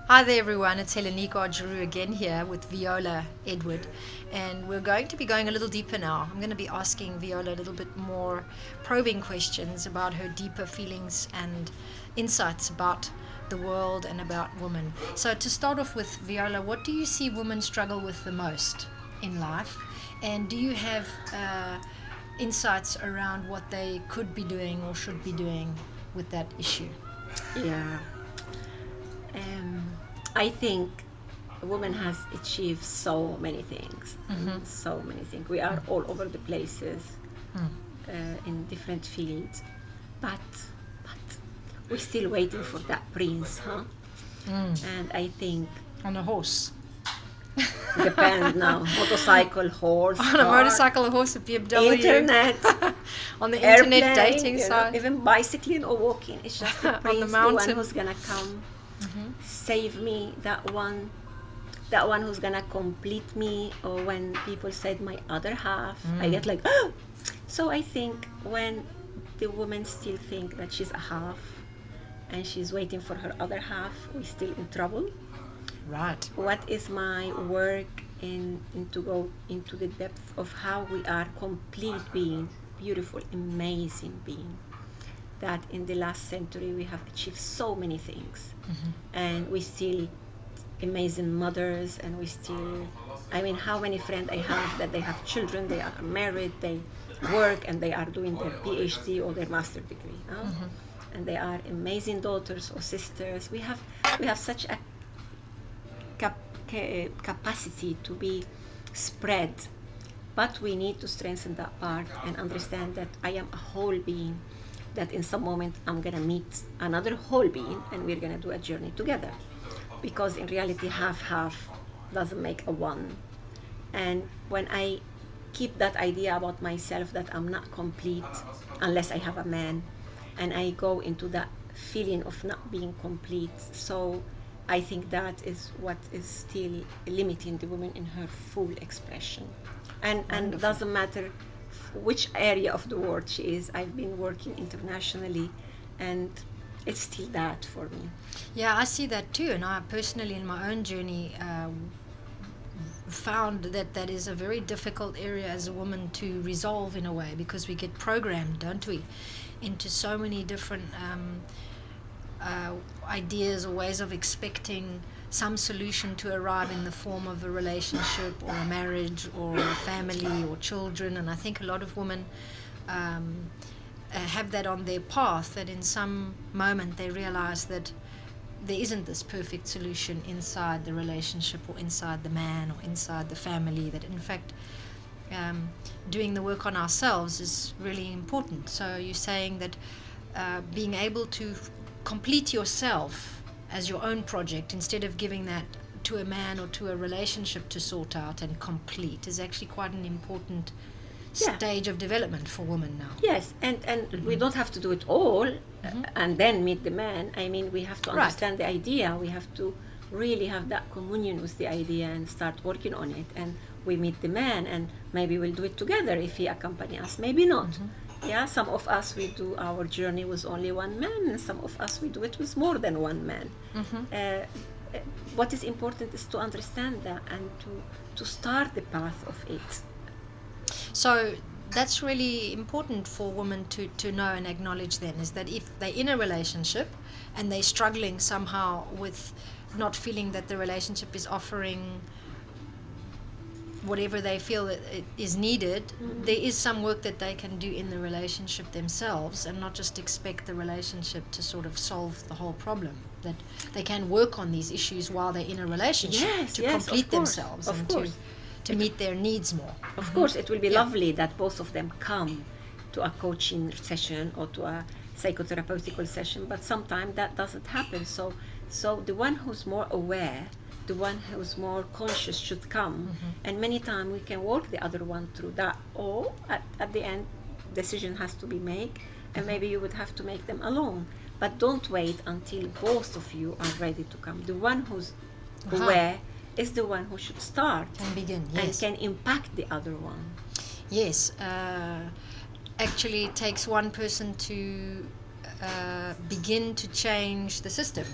Hi there everyone, it's Helenika Ajaru again here with Viola Edwards, and we're going to be going a little deeper now. I'm going to be asking Viola a little bit more probing questions about her deeper feelings and insights about the world and about women. So to start off with, Viola, what do you see women struggle with the most in life, and do you have insights around what they could be doing or should be doing with that issue? Yeah. I think a woman has achieved so many things. So many things. We are all over the places in different fields, but we're still waiting for that prince, huh? And I think On a horse. depends now. Motorcycle, horse, On a car, motorcycle, a horse, a BMW. internet, On the airplane, internet dating you know, site. even bicycling or walking. It's just the On prince, the the mountain. one who's gonna come save me, that one who's gonna complete me. Or when people said my other half, I get like, oh! So I think when the woman still think that she's a half and she's waiting for her other half, we're still in trouble. Right. What is my work in to go into the depth of how we are complete being, beautiful, amazing being, that in the last century we have achieved so many things, and we still amazing mothers, and we still, I mean, how many friends I have that they have children, they are married, they work, and they are doing their PhD or their master degree, and they are amazing daughters or sisters. We have such a capacity to be spread, but we need to strengthen that part and understand that I am a whole being, that in some moment I'm gonna meet another whole being and we're gonna do a journey together, because in reality half doesn't make a one. And when I keep that idea about myself that I'm not complete unless I have a man, and I go into that feeling of not being complete, so I think that is what is still limiting the woman in her full expression. And doesn't matter which area of the world she is. I've been working internationally, and it's still that for me. Yeah, I see that too, and I personally, in my own journey, found that is a very difficult area as a woman to resolve in a way, because we get programmed, don't we, into so many different ideas or ways of expecting some solution to arrive in the form of a relationship or a marriage or a family or children. And I think a lot of women have that on their path, that in some moment they realize that there isn't this perfect solution inside the relationship or inside the man or inside the family, that in fact doing the work on ourselves is really important. So you're saying that being able to complete yourself as your own project, instead of giving that to a man or to a relationship to sort out and complete, is actually quite an important stage of development for women now. Yes, and we don't have to do it all and then meet the man. I mean, we have to understand the idea. We have to really have that communion with the idea and start working on it. And we meet the man, and maybe we'll do it together if he accompanies us, maybe not. Yeah, some of us we do our journey with only one man, and some of us we do it with more than one man. What is important is to understand that and to start the path of it. So that's really important for women to know and acknowledge then, is that if they're in a relationship and they're struggling somehow with not feeling that the relationship is offering whatever they feel that it is needed, there is some work that they can do in the relationship themselves, and not just expect the relationship to sort of solve the whole problem. That they can work on these issues while they're in a relationship to complete themselves and to meet their needs more. Of course, it will be lovely that both of them come to a coaching session or to a psychotherapeutical session, but sometimes that doesn't happen. So the one who's more aware, the one who's more conscious should come, and many times we can work the other one through that, or at the end decision has to be made, and maybe you would have to make them alone. But don't wait until both of you are ready to come. The one who's aware is the one who should start and begin, and can impact the other one. Yes, actually it takes one person to begin to change the system.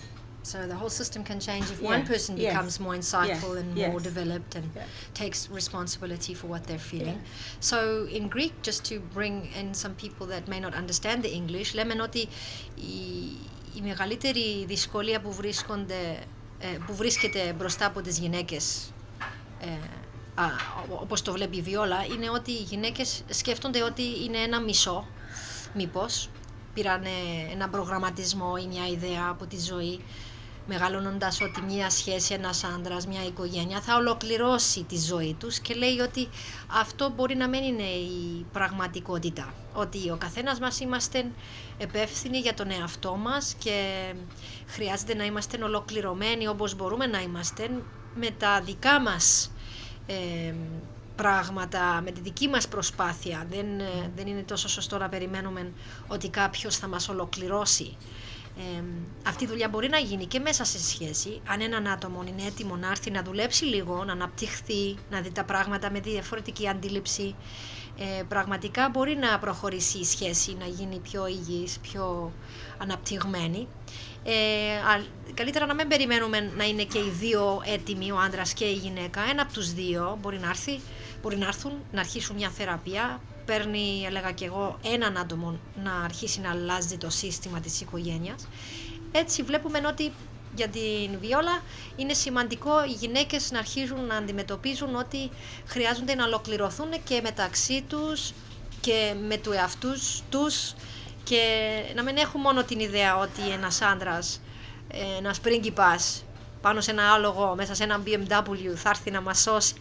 So the whole system can change if Yeah, one person yes, becomes more insightful yes, and yes. more developed and Yeah. takes responsibility for what they're feeling. Yeah. So in Greek, just to bring in some people that may not understand the English, λέμε ότι η μεγαλύτερη δυσκολία που βρίσκεται μπροστά από τις γυναίκες, όπως το βλέπει η Βιόλα, είναι ότι οι γυναίκες σκέφτονται ότι είναι ένα μισό, μήπως πήραν ένα προγραμματισμό ή μια ιδέα από τη ζωή, μεγαλώνοντας ότι μια σχέση, ένας άντρας, μια οικογένεια θα ολοκληρώσει τη ζωή τους, και λέει ότι αυτό μπορεί να μην είναι η πραγματικότητα, ότι ο καθένας μας είμαστε υπεύθυνοι για τον εαυτό μας και χρειάζεται να είμαστε ολοκληρωμένοι όπως μπορούμε να είμαστε με τα δικά μας πράγματα, με τη δική μας προσπάθεια. Δεν είναι τόσο σωστό να περιμένουμε ότι κάποιος θα μας ολοκληρώσει. Αυτή η δουλειά μπορεί να γίνει και μέσα σε σχέση, αν έναν άτομο είναι έτοιμο να έρθει να δουλέψει λίγο, να αναπτυχθεί, να δει τα πράγματα με διαφορετική αντίληψη, πραγματικά μπορεί να προχωρήσει η σχέση, να γίνει πιο υγιής, πιο αναπτυγμένη. Καλύτερα να μην περιμένουμε να είναι και οι δύο έτοιμοι, ο άντρας και η γυναίκα. Ένα από τους δύο μπορεί να έρθουν, να αρχίσουν μια θεραπεία. Παίρνει, έλεγα και εγώ, έναν άτομο να αρχίσει να αλλάζει το σύστημα της οικογένειας. Έτσι βλέπουμε ότι για την Βιόλα είναι σημαντικό οι γυναίκες να αρχίζουν να αντιμετωπίζουν ότι χρειάζονται να ολοκληρωθούν και μεταξύ τους και με του εαυτούς τους, και να μην έχουν μόνο την ιδέα ότι ένας άντρας, ένας πρίγκιπας πάνω σε ένα άλογο μέσα σε ένα BMW θα έρθει να μας σώσει,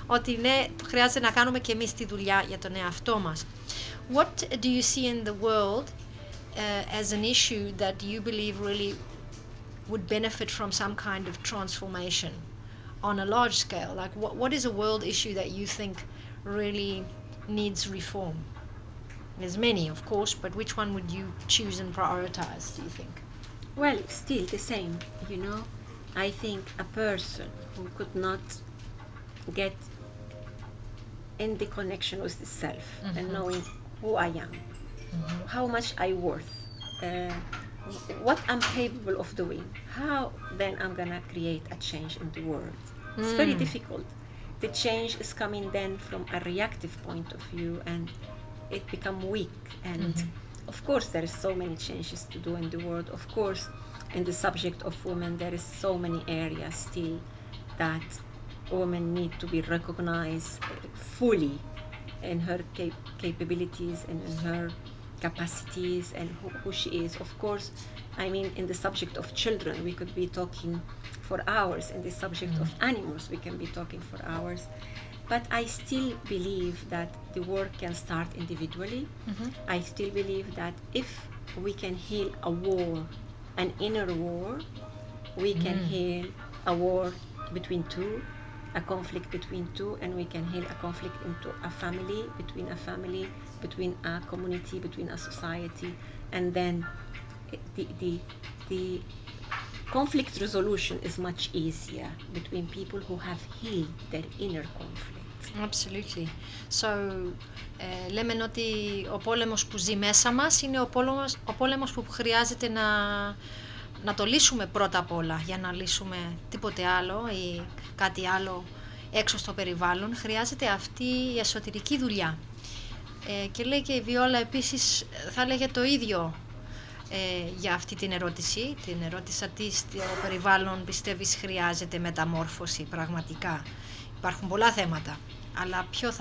ότι ναι, χρειάζεται να κάνουμε και εμείς τη δουλειά για τον εαυτό μας. What do you see in the world as an issue that you believe really would benefit from some kind of transformation on a large scale? Like what is a world issue that you think really needs reform? There's many, of course, but which one would you choose and prioritize, do you think? Well, still the same, you know. I think a person who could not get in the connection with the self and knowing who I am, how much I worth, what I'm capable of doing, how then I'm gonna create a change in the world. It's very difficult. The change is coming then from a reactive point of view, and it become weak. And of course there is so many changes to do in the world. Of course, in the subject of women, there is so many areas still that women need to be recognized fully in her capabilities and in her capacities and who she is. Of course, I mean, in the subject of children, we could be talking for hours. In the subject of animals, we can be talking for hours. But I still believe that the work can start individually. I still believe that if we can heal a war, an inner war, we can heal a war between two, a conflict between two, and we can heal a conflict into a family, between a community, between a society, and then the conflict resolution is much easier between people who have healed their inner conflict. Absolutely. So, λέμε ότι ο πόλεμος που ζει μέσα μας είναι ο πόλεμος που χρειάζεται να το λύσουμε πρώτα απ' όλα. Για να λύσουμε τίποτε άλλο ή κάτι άλλο έξω στο περιβάλλον, χρειάζεται αυτή η εσωτερική δουλειά. Και λέει και η Βιόλα επίσης, θα έλεγε το ίδιο για αυτή την ερώτηση. Την ερώτησα τι στο περιβάλλον πιστεύεις χρειάζεται μεταμόρφωση πραγματικά. Υπάρχουν πολλά θέματα, αλλά ποιο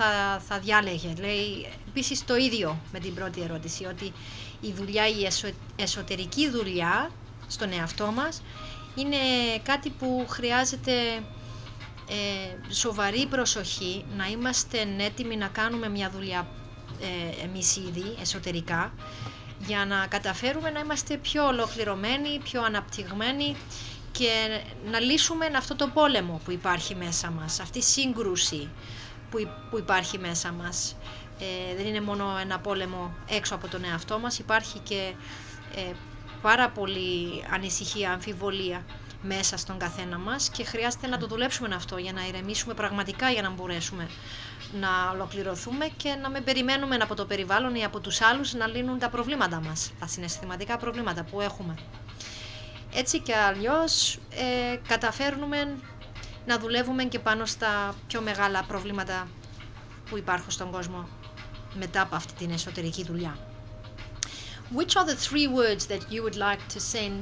θα διάλεγε? Λέει επίσης το ίδιο με την πρώτη ερώτηση, ότι η δουλειά, η εσωτερική δουλειά στον εαυτό μας είναι κάτι που χρειάζεται σοβαρή προσοχή, να είμαστε έτοιμοι να κάνουμε μια δουλειά εμείς ήδη εσωτερικά, για να καταφέρουμε να είμαστε πιο ολοκληρωμένοι, πιο αναπτυγμένοι και να λύσουμε αυτό το πόλεμο που υπάρχει μέσα μας, αυτή η σύγκρουση που υπάρχει μέσα μας. Δεν είναι μόνο ένα πόλεμο έξω από τον εαυτό μας, υπάρχει και πάρα πολύ ανησυχία, αμφιβολία μέσα στον καθένα μας και χρειάζεται να το δουλέψουμε αυτό για να ηρεμήσουμε πραγματικά, για να μπορέσουμε να ολοκληρωθούμε και να μην περιμένουμε από το περιβάλλον ή από τους άλλους να λύνουν τα προβλήματα μας, τα συναισθηματικά προβλήματα που έχουμε. Έτσι και αλλιώς καταφέρνουμε να δουλεύουμε και πάνω στα πιο μεγάλα προβλήματα που υπάρχουν στον κόσμο μετά από αυτή την εσωτερική δουλειά. Which are the 3 words that you would like to send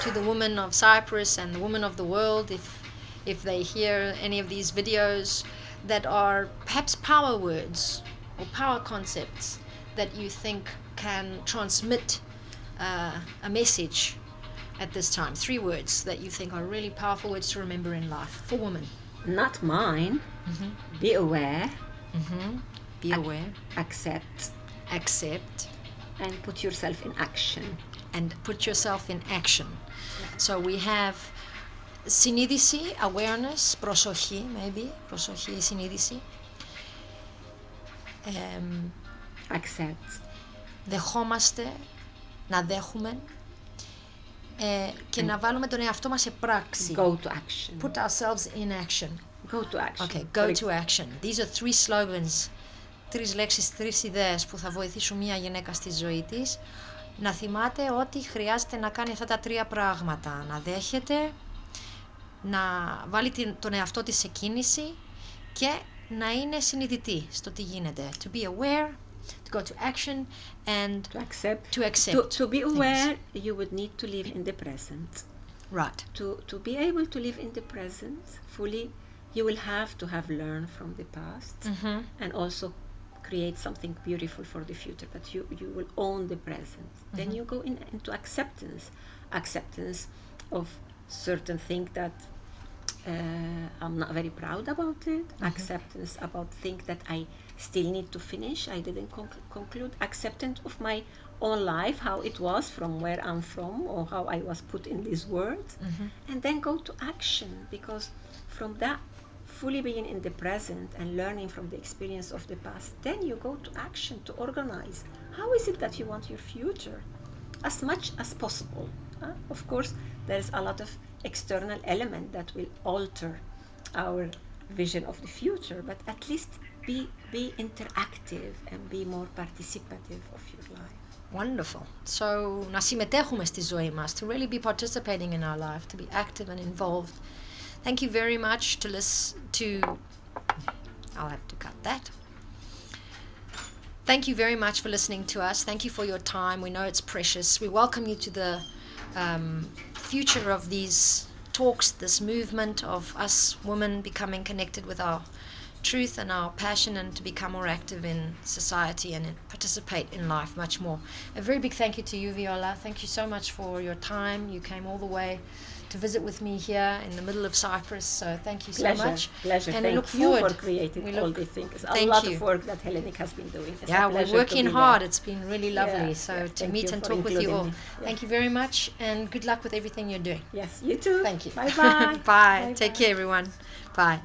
to the women of Cyprus and the women of the world if they hear any of these videos that are perhaps power words or power concepts that you think can transmit a message at this time? 3 words that you think are really powerful words to remember in life for women. Not mine. Be aware. Be aware. Accept. And put yourself in action. And put yourself in action. So we have συνείδηση, awareness, προσοχή, maybe. Προσοχή, συνείδηση. Accept. Δεχόμαστε, να δέχουμε και να βάλουμε τον εαυτό μας σε πράξη. Go to action. Put ourselves in action. Go to action. Okay, go to action. These are 3 slogans. 3 λέξεις, 3 ιδέες που θα βοηθήσουν μια γυναίκα στη ζωή της να θυμάται ότι χρειάζεται να κάνει αυτά τα 3 πράγματα. Να δέχεται, να βάλει τον εαυτό της σε κίνηση και να είναι συνειδητή στο τι γίνεται. To be aware, to go to action and to accept. To be aware, you would need to live in the present. Right. To be able to live in the present fully, you will have to have learned from the past and also create something beautiful for the future, but you will own the present. Then you go into acceptance of certain things that I'm not very proud about it, acceptance about things that I still need to finish, I didn't conclude, acceptance of my own life, how it was from where I'm from or how I was put in this world, and then go to action, because from that fully being in the present and learning from the experience of the past, then you go to action to organize. How is it that you want your future? As much as possible. Of course, there's a lot of external element that will alter our vision of the future, but at least be interactive and be more participative of your life. Wonderful. So, να συμμετέχουμε στη ζωή μας, to really be participating in our life, to be active and involved. Thank you very much I'll have to cut that. Thank you very much for listening to us. Thank you for your time. We know it's precious. We welcome you to the future of these talks, this movement of us women becoming connected with our truth and our passion, and to become more active in society and participate in life much more. A very big thank you to you, Viola. Thank you so much for your time. You came all the way to visit with me here in the middle of Cyprus, so thank you so much. Pleasure. And thank we look you forward. for creating all these things. A lot of work that Hellenic has been doing. It's we're working hard. It's been really lovely. To meet and talk with you all. Thank you very much, and good luck with everything you're doing. Yes, you too. Thank you. Bye-bye. Bye. Take care, everyone. Bye.